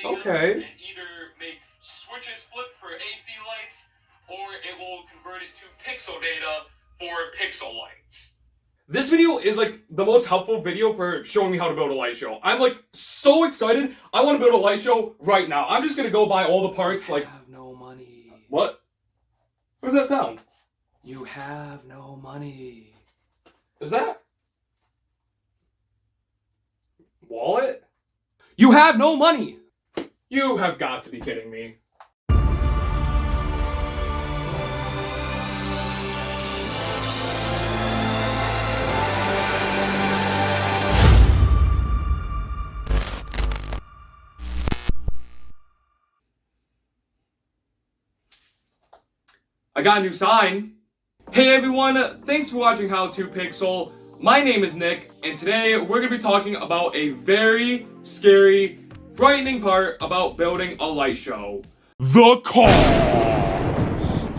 Okay. and either make switches flip for AC lights, or it will convert it to pixel data for pixel lights. This video is like the most helpful video for showing me how to build a light show. I'm like so excited. I want to build a light show right now. I'm just gonna go buy all the parts. You like, have no money. What? What does that sound? You have no money. Is that wallet? You have no money. You have got to be kidding me. I got a new sign. Hey everyone, thanks for watching How To Pixel. My name is Nick, and today we're going to be talking about a very scary, frightening part about building a light show. The cost!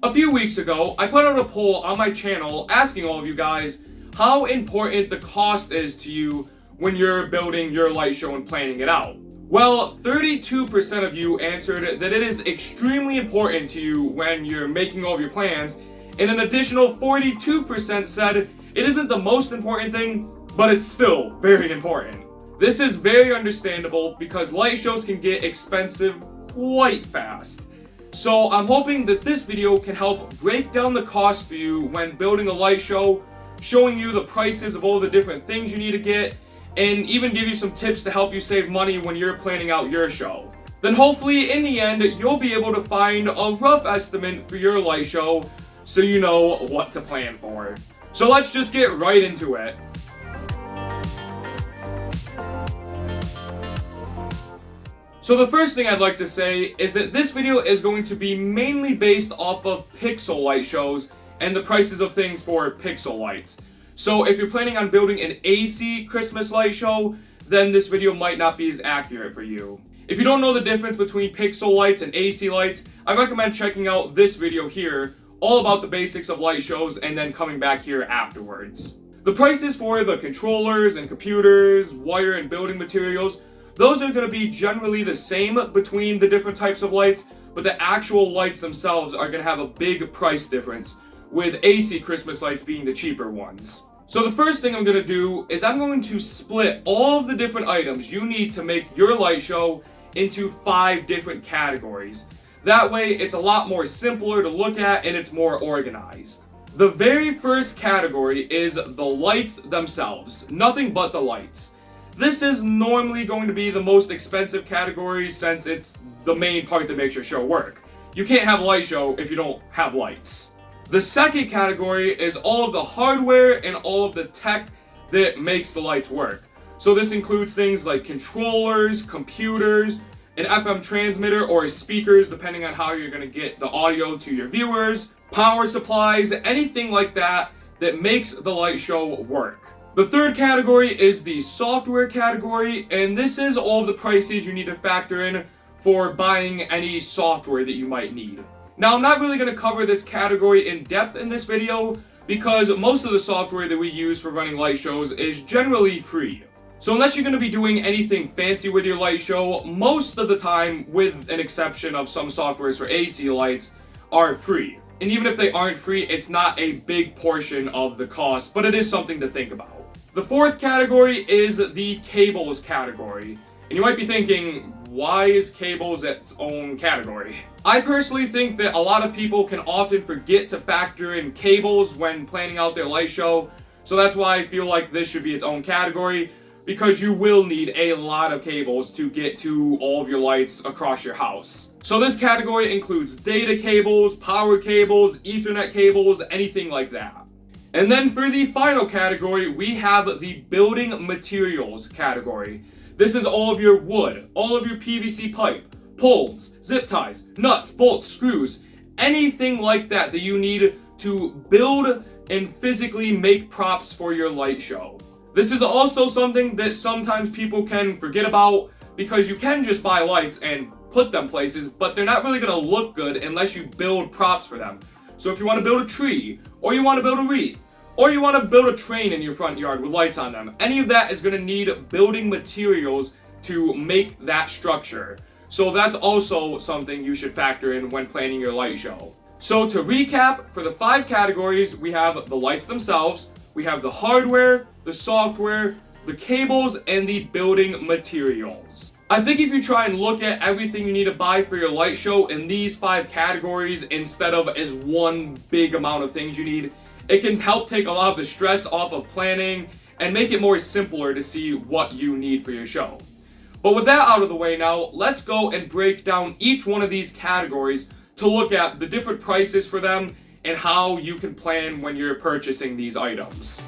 A few weeks ago, I put out a poll on my channel asking all of you guys how important the cost is to you when you're building your light show and planning it out. Well, 32% of you answered that it is extremely important to you when you're making all of your plans, and an additional 42% said it isn't the most important thing, but it's still very important. This is very understandable because light shows can get expensive quite fast. So I'm hoping that this video can help break down the cost for you when building a light show, showing you the prices of all the different things you need to get, and even give you some tips to help you save money when you're planning out your show. Then hopefully in the end, you'll be able to find a rough estimate for your light show so you know what to plan for. So let's just get right into it. So the first thing I'd like to say is that this video is going to be mainly based off of pixel light shows and the prices of things for pixel lights. So if you're planning on building an AC Christmas light show, then this video might not be as accurate for you. If you don't know the difference between pixel lights and AC lights, I recommend checking out this video here, all about the basics of light shows, and then coming back here afterwards. The prices for the controllers and computers, wire and building materials, those are going to be generally the same between the different types of lights, but the actual lights themselves are going to have a big price difference, with AC Christmas lights being the cheaper ones. So the first thing I'm going to do is I'm going to split all of the different items you need to make your light show into 5 different categories. That way it's a lot more simpler to look at and it's more organized. The very first category is the lights themselves, nothing but the lights. This is normally going to be the most expensive category since it's the main part that makes your show work. You can't have a light show if you don't have lights. The second category is all of the hardware and all of the tech that makes the lights work. So this includes things like controllers, computers, an FM transmitter or speakers depending on how you're going to get the audio to your viewers, power supplies, anything like that that makes the light show work. The third category is the software category, and this is all of the prices you need to factor in for buying any software that you might need. Now, I'm not really going to cover this category in depth in this video because most of the software that we use for running light shows is generally free. So unless you're going to be doing anything fancy with your light show, most of the time, with an exception of some softwares for AC lights, are free. And even if they aren't free, it's not a big portion of the cost, but it is something to think about. The fourth category is the cables category. And you might be thinking, why is cables its own category? I personally think that a lot of people can often forget to factor in cables when planning out their light show. So that's why I feel like this should be its own category, because you will need a lot of cables to get to all of your lights across your house. So this category includes data cables, power cables, Ethernet cables, anything like that. And then for the final category, we have the building materials category. This is all of your wood, all of your PVC pipe, poles, zip ties, nuts, bolts, screws, anything like that that you need to build and physically make props for your light show. This is also something that sometimes people can forget about because you can just buy lights and put them places, but they're not really going to look good unless you build props for them. So if you want to build a tree, or you want to build a wreath, or you want to build a train in your front yard with lights on them, any of that is going to need building materials to make that structure. So that's also something you should factor in when planning your light show. So to recap, for the 5 categories, we have the lights themselves, we have the hardware, the software, the cables, and the building materials. I think if you try and look at everything you need to buy for your light show in these 5 categories instead of as one big amount of things you need, it can help take a lot of the stress off of planning and make it more simpler to see what you need for your show. But with that out of the way now, let's go and break down each one of these categories to look at the different prices for them and how you can plan when you're purchasing these items.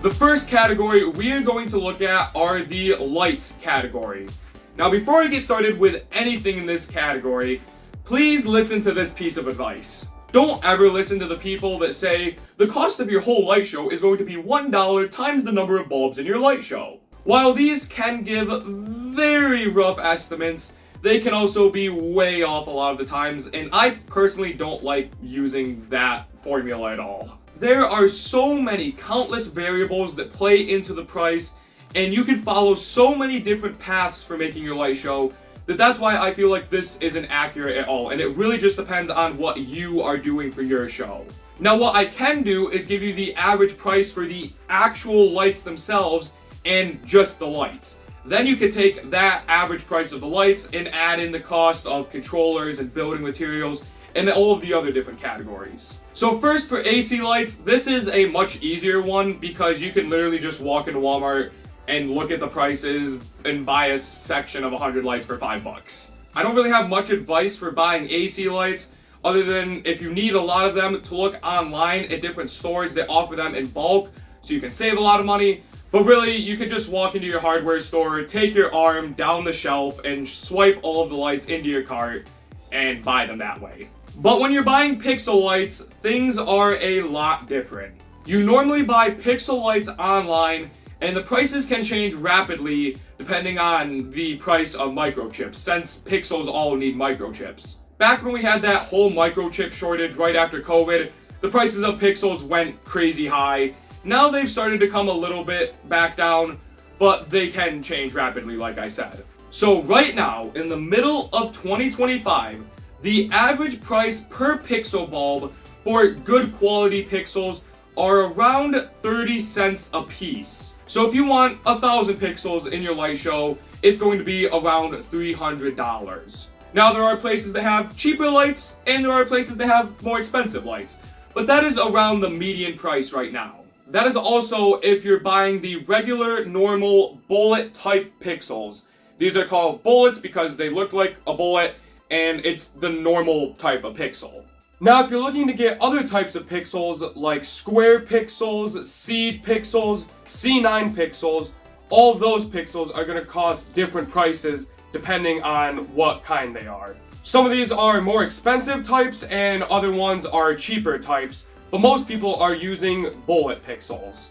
The first category we are going to look at are the lights category. Now before I get started with anything in this category, please listen to this piece of advice. Don't ever listen to the people that say the cost of your whole light show is going to be $1 times the number of bulbs in your light show. While these can give very rough estimates, they can also be way off a lot of the times, and I personally don't like using that formula at all. There are so many countless variables that play into the price, and you can follow so many different paths for making your light show that's why I feel like this isn't accurate at all, and it really just depends on what you are doing for your show. Now what I can do is give you the average price for the actual lights themselves and just the lights. Then you can take that average price of the lights and add in the cost of controllers and building materials and all of the other different categories. So first for AC lights, this is a much easier one because you can literally just walk into Walmart and look at the prices and buy a section of 100 lights for $5. I don't really have much advice for buying AC lights other than if you need a lot of them to look online at different stores that offer them in bulk so you can save a lot of money. But really, you could just walk into your hardware store, take your arm down the shelf and swipe all of the lights into your cart and buy them that way. But when you're buying Pixel lights, things are a lot different. You normally buy Pixel lights online and the prices can change rapidly depending on the price of microchips, since Pixels all need microchips. Back when we had that whole microchip shortage right after COVID, the prices of Pixels went crazy high. Now they've started to come a little bit back down, but they can change rapidly like I said. So right now, in the middle of 2025, the average price per Pixel bulb for good quality Pixels are around 30 cents a piece. So if you want 1,000 pixels in your light show, it's going to be around $300. Now there are places that have cheaper lights and there are places that have more expensive lights, but that is around the median price right now. That is also if you're buying the regular, normal, bullet type Pixels. These are called bullets because they look like a bullet and it's the normal type of Pixel. Now, if you're looking to get other types of Pixels like square Pixels, seed Pixels, C9 Pixels, all of those Pixels are going to cost different prices depending on what kind they are. Some of these are more expensive types and other ones are cheaper types, but most people are using bullet Pixels.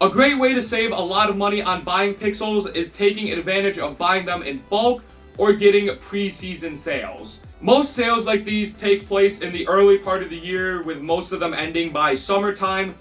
A great way to save a lot of money on buying Pixels is taking advantage of buying them in bulk or getting pre-season sales. Most sales like these take place in the early part of the year, with most of them ending by summertime,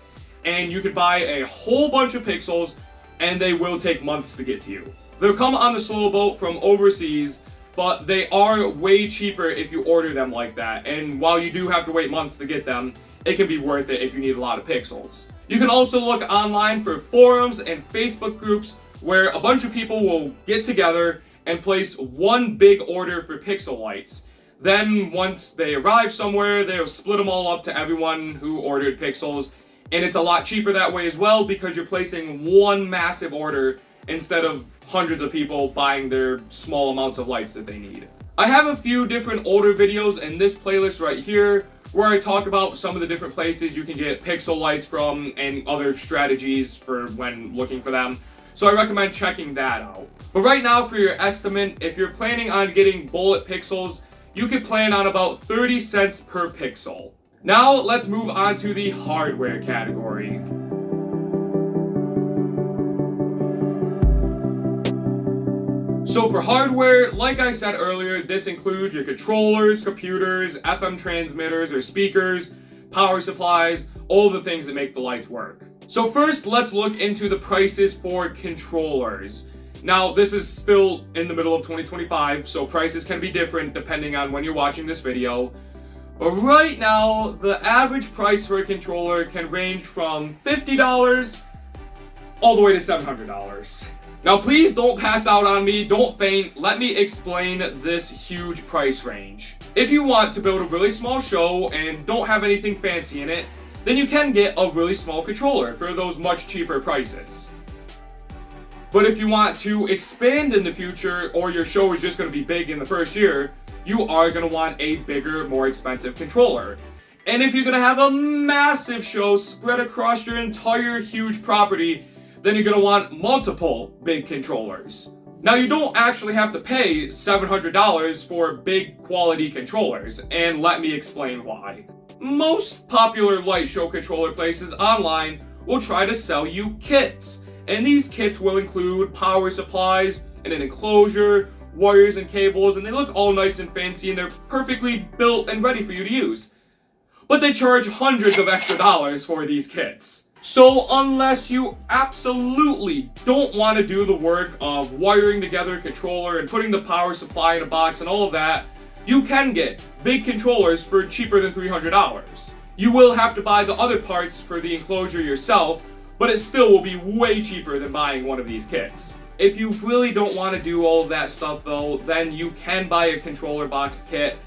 and you could buy a whole bunch of Pixels and they will take months to get to you. They'll come on the slow boat from overseas, but they are way cheaper if you order them like that, and while you do have to wait months to get them, it can be worth it if you need a lot of Pixels. You can also look online for forums and Facebook groups where a bunch of people will get together and place one big order for Pixel lights. Then once they arrive somewhere, they'll split them all up to everyone who ordered Pixels, and it's a lot cheaper that way as well because you're placing one massive order instead of hundreds of people buying their small amounts of lights that they need. I have a few different older videos in this playlist right here where I talk about some of the different places you can get Pixel lights from and other strategies for when looking for them. So I recommend checking that out. But right now for your estimate, if you're planning on getting bullet Pixels, you could plan on about 30 cents per pixel. Now let's move on to the hardware category. So for hardware, like I said earlier, this includes your controllers, computers, FM transmitters or speakers, power supplies, all the things that make the lights work. So first, let's look into the prices for controllers. Now, this is still in the middle of 2025, so prices can be different depending on when you're watching this video. But right now, the average price for a controller can range from $50 all the way to $700. Now, please don't pass out on me, don't faint, let me explain this huge price range. If you want to build a really small show and don't have anything fancy in it, then you can get a really small controller for those much cheaper prices. But if you want to expand in the future, or your show is just going to be big in the first year, you are going to want a bigger, more expensive controller. And if you're going to have a massive show spread across your entire huge property, then you're going to want multiple big controllers. Now, you don't actually have to pay $700 for big quality controllers, and let me explain why. Most popular light show controller places online will try to sell you kits, and these kits will include power supplies and an enclosure, wires and cables, and they look all nice and fancy and they're perfectly built and ready for you to use. But they charge hundreds of extra dollars for these kits. So unless you absolutely don't want to do the work of wiring together a controller and putting the power supply in a box and all of that, you can get big controllers for cheaper than $300. You will have to buy the other parts for the enclosure yourself, but it still will be way cheaper than buying one of these kits. If you really don't want to do all of that stuff though, then you can buy a controller box kit.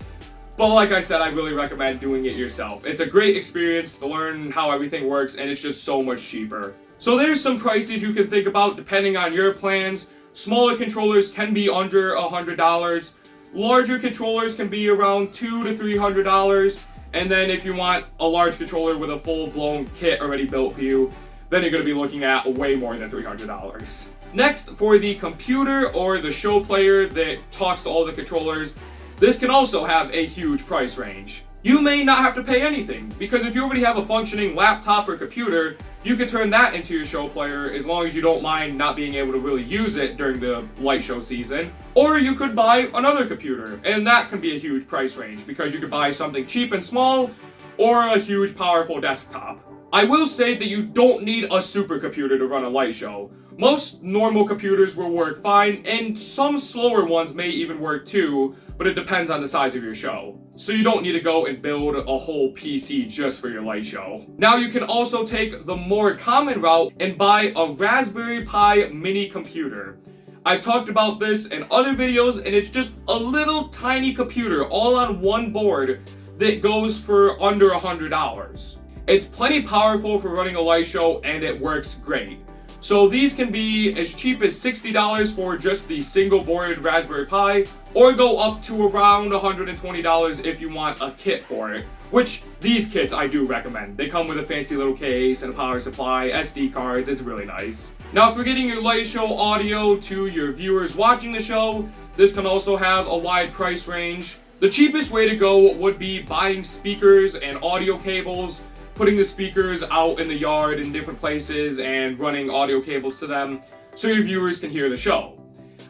But like I said, I really recommend doing it yourself. It's a great experience to learn how everything works, and it's just so much cheaper. So there's some prices you can think about depending on your plans. Smaller controllers can be under $100. Larger controllers can be around $200 to $300. And then if you want a large controller with a full-blown kit already built for you, then you're going to be looking at way more than $300. Next, for the computer or the show player that talks to all the controllers, this can also have a huge price range. You may not have to pay anything, because if you already have a functioning laptop or computer, you can turn that into your show player as long as you don't mind not being able to really use it during the light show season. Or you could buy another computer, and that can be a huge price range, because you could buy something cheap and small, or a huge powerful desktop. I will say that you don't need a supercomputer to run a light show. Most normal computers will work fine, and some slower ones may even work too, but it depends on the size of your show. So you don't need to go and build a whole PC just for your light show. Now you can also take the more common route and buy a Raspberry Pi mini computer. I've talked about this in other videos, and it's just a little tiny computer all on one board that goes for under $100. It's plenty powerful for running a light show, and it works great. So these can be as cheap as $60 for just the single boarded Raspberry Pi, or go up to around $120 if you want a kit for it, which these kits I do recommend. They come with a fancy little case and a power supply, SD cards, it's really nice. Now, if you're getting your light show audio to your viewers watching the show, this can also have a wide price range. The cheapest way to go would be buying speakers and audio cables, putting the speakers out in the yard in different places and running audio cables to them so your viewers can hear the show.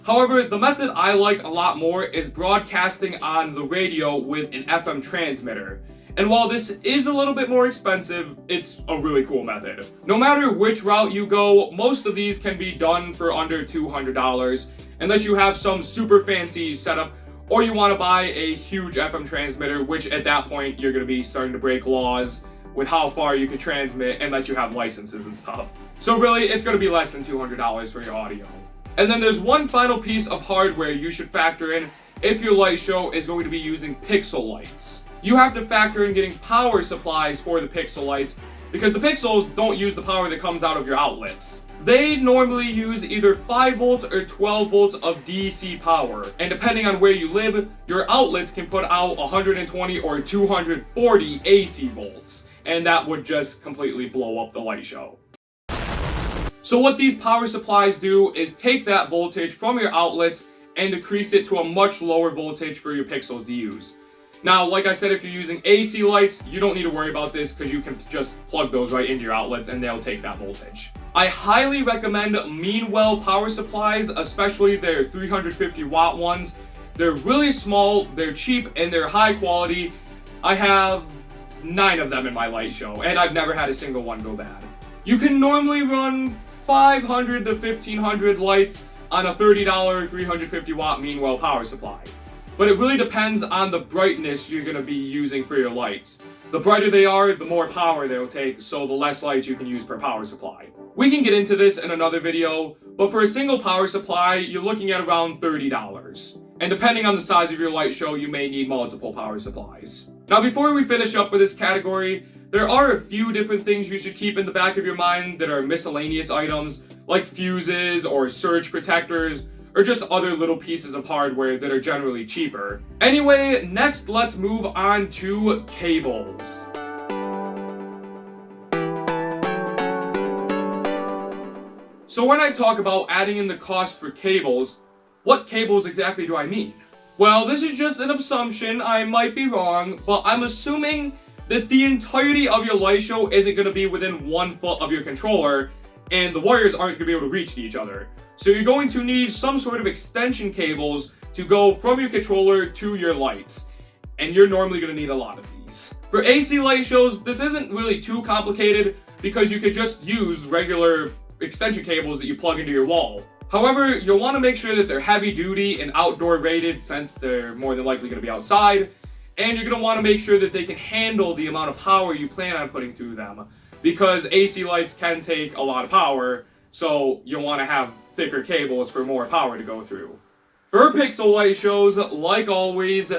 However, the method I like a lot more is broadcasting on the radio with an FM transmitter. And while this is a little bit more expensive, it's a really cool method. No matter which route you go, most of these can be done for under $200, unless you have some super fancy setup or you want to buy a huge FM transmitter, which at that point you're going to be starting to break laws with how far you can transmit unless you have licenses and stuff. So really, it's going to be less than $200 for your audio. And then there's one final piece of hardware you should factor in if your light show is going to be using pixel lights. You have to factor in getting power supplies for the pixel lights, because the pixels don't use the power that comes out of your outlets. They normally use either 5 volts or 12 volts of DC power, and depending on where you live, your outlets can put out 120 or 240 AC volts, and that would just completely blow up the light show. So what these power supplies do is take that voltage from your outlets and decrease it to a much lower voltage for your pixels to use. Now, like I said, if you're using AC lights, you don't need to worry about this because you can just plug those right into your outlets and they'll take that voltage. I highly recommend Meanwell power supplies, especially their 350 watt ones. They're really small, they're cheap, and they're high quality. I have 9 of them in my light show, and I've never had a single one go bad. You can normally run 500 to 1500 lights on a $30 350 watt Meanwell power supply. But it really depends on the brightness you're going to be using for your lights. The brighter they are, the more power they'll take, so the less lights you can use per power supply. We can get into this in another video, but for a single power supply, you're looking at around $30. And depending on the size of your light show, you may need multiple power supplies. Now before we finish up with this category, there are a few different things you should keep in the back of your mind that are miscellaneous items, like fuses or surge protectors, or just other little pieces of hardware that are generally cheaper. Anyway, next let's move on to cables. So when I talk about adding in the cost for cables, what cables exactly do I mean? Well, this is just an assumption, I might be wrong, but I'm assuming that the entirety of your light show isn't going to be within 1 foot of your controller, and the wires aren't going to be able to reach each other. So you're going to need some sort of extension cables to go from your controller to your lights. And you're normally going to need a lot of these. For AC light shows, this isn't really too complicated because you could just use regular extension cables that you plug into your wall. However, you'll want to make sure that they're heavy duty and outdoor rated since they're more than likely going to be outside. And you're going to want to make sure that they can handle the amount of power you plan on putting through them. Because AC lights can take a lot of power, so you'll want to have thicker cables for more power to go through. For pixel light shows, like always,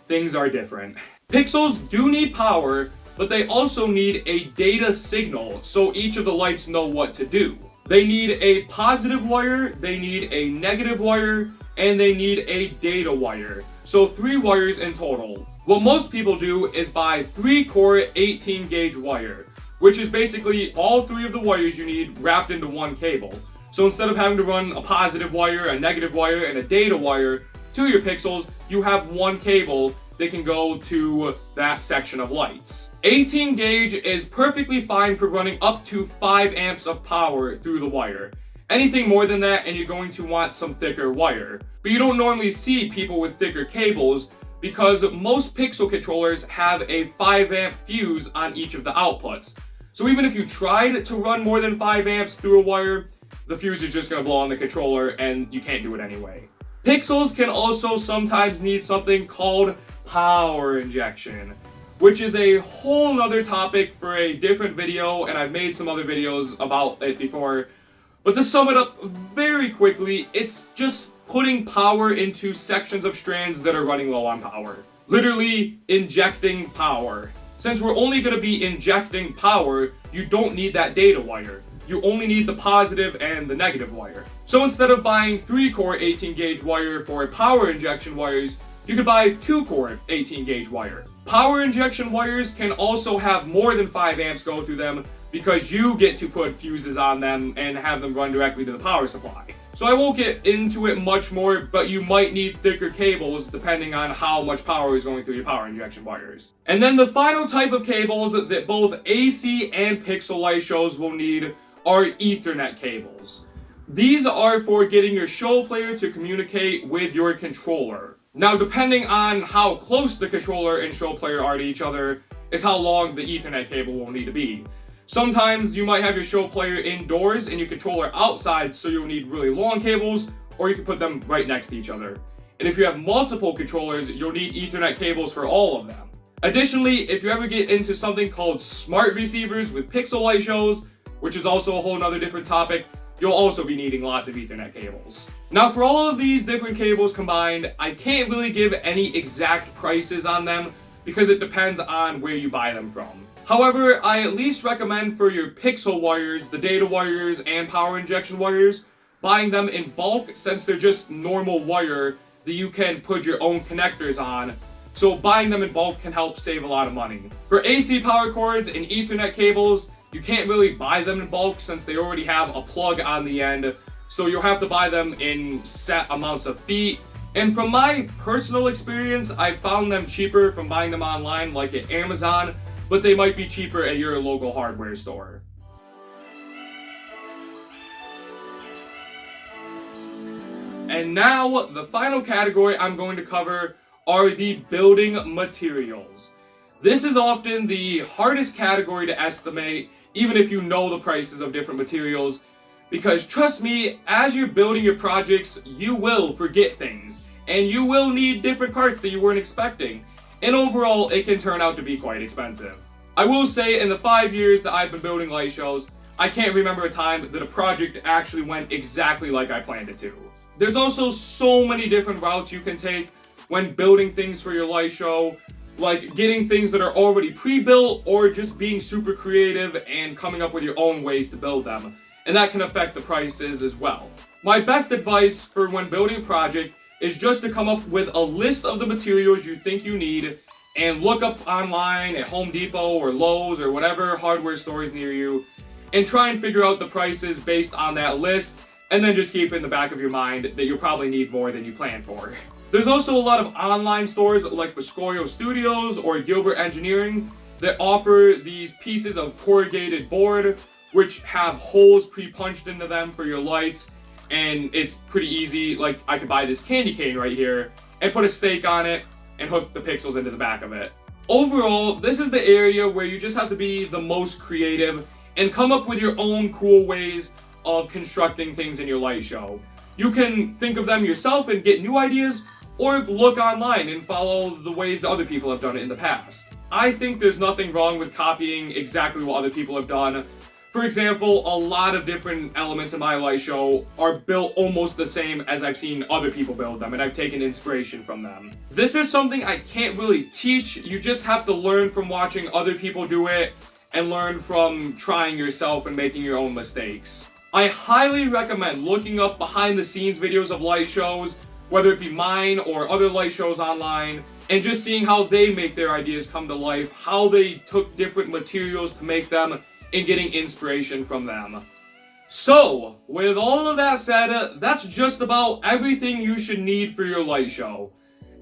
things are different. Pixels do need power, but they also need a data signal so each of the lights know what to do. They need a positive wire, they need a negative wire, and they need a data wire. So 3 wires in total. What most people do is buy 3-core 18 gauge wire, which is basically all 3 of the wires you need wrapped into one cable. So instead of having to run a positive wire, a negative wire, and a data wire to your pixels, you have one cable that can go to that section of lights. 18 gauge is perfectly fine for running up to 5 amps of power through the wire. Anything more than that and you're going to want some thicker wire. But you don't normally see people with thicker cables because most pixel controllers have a 5 amp fuse on each of the outputs. So even if you tried to run more than 5 amps through a wire, the fuse is just going to blow on the controller and you can't do it anyway. Pixels can also sometimes need something called power injection, which is a whole nother topic for a different video, and I've made some other videos about it before. But to sum it up very quickly, it's just putting power into sections of strands that are running low on power. Literally injecting power. Since we're only going to be injecting power, you don't need that data wire. You only need the positive and the negative wire. So instead of buying 3-core 18 gauge wire for power injection wires, you could buy 2-core 18 gauge wire. Power injection wires can also have more than 5 amps go through them because you get to put fuses on them and have them run directly to the power supply. So I won't get into it much more, but you might need thicker cables depending on how much power is going through your power injection wires. And then the final type of cables that both AC and pixel light shows will need are Ethernet cables. These are for getting your show player to communicate with your controller. Now, depending on how close the controller and show player are to each other is how long the Ethernet cable will need to be. Sometimes you might have your show player indoors and your controller outside, so you'll need really long cables, or you can put them right next to each other. And if you have multiple controllers, you'll need Ethernet cables for all of them. Additionally, if you ever get into something called smart receivers with pixel light shows, which is also a whole nother different topic, you'll also be needing lots of Ethernet cables. Now for all of these different cables combined, I can't really give any exact prices on them because it depends on where you buy them from. However, I at least recommend for your pixel wires, the data wires, and power injection wires, buying them in bulk since they're just normal wire that you can put your own connectors on. So buying them in bulk can help save a lot of money. For AC power cords and Ethernet cables, you can't really buy them in bulk since they already have a plug on the end, so you'll have to buy them in set amounts of feet. And from my personal experience, I found them cheaper from buying them online, like at Amazon, but they might be cheaper at your local hardware store. And now, the final category I'm going to cover are the building materials. This is often the hardest category to estimate, even if you know the prices of different materials, because trust me, as you're building your projects, you will forget things, and you will need different parts that you weren't expecting, and overall, it can turn out to be quite expensive. I will say, in the 5 years that I've been building light shows, I can't remember a time that a project actually went exactly like I planned it to. There's also so many different routes you can take when building things for your light show, like getting things that are already pre-built or just being super creative and coming up with your own ways to build them. And that can affect the prices as well. My best advice for when building a project is just to come up with a list of the materials you think you need and look up online at Home Depot or Lowe's or whatever hardware store is near you and try and figure out the prices based on that list, and then just keep in the back of your mind that you'll probably need more than you planned for. There's also a lot of online stores like Viscorio Studios or Gilbert Engineering that offer these pieces of corrugated board which have holes pre-punched into them for your lights, and it's pretty easy. Like, I could buy this candy cane right here and put a stake on it and hook the pixels into the back of it. Overall, this is the area where you just have to be the most creative and come up with your own cool ways of constructing things in your light show. You can think of them yourself and get new ideas, or look online and follow the ways that other people have done it in the past. I think there's nothing wrong with copying exactly what other people have done. For example, a lot of different elements in my light show are built almost the same as I've seen other people build them, and I've taken inspiration from them. This is something I can't really teach. You just have to learn from watching other people do it and learn from trying yourself and making your own mistakes. I highly recommend looking up behind the scenes videos of light shows, whether it be mine or other light shows online, and just seeing how they make their ideas come to life, how they took different materials to make them, and getting inspiration from them. So, with all of that said, that's just about everything you should need for your light show.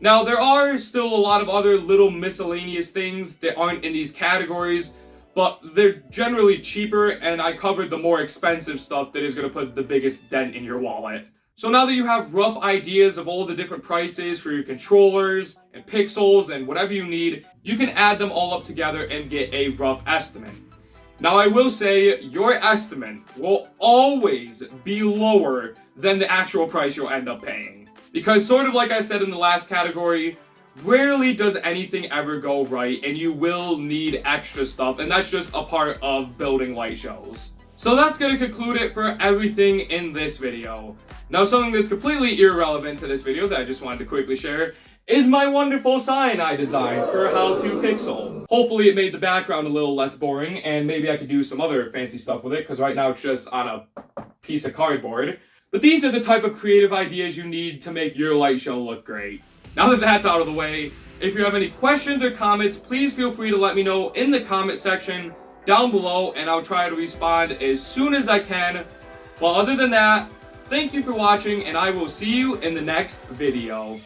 Now, there are still a lot of other little miscellaneous things that aren't in these categories, but they're generally cheaper, and I covered the more expensive stuff that is going to put the biggest dent in your wallet. So now that you have rough ideas of all the different prices for your controllers and pixels and whatever you need, you can add them all up together and get a rough estimate. Now I will say, your estimate will always be lower than the actual price you'll end up paying. Because sort of like I said in the last category, rarely does anything ever go right, and you will need extra stuff, and that's just a part of building light shows. So that's going to conclude it for everything in this video. Now, something that's completely irrelevant to this video that I just wanted to quickly share is my wonderful sign I designed for How To Pixel. Hopefully it made the background a little less boring, and maybe I could do some other fancy stuff with it, because right now it's just on a piece of cardboard. But these are the type of creative ideas you need to make your light show look great. Now that that's out of the way, if you have any questions or comments, please feel free to let me know in the comment section down below, and I'll try to respond as soon as I can. Well, other than that, thank you for watching, and I will see you in the next video.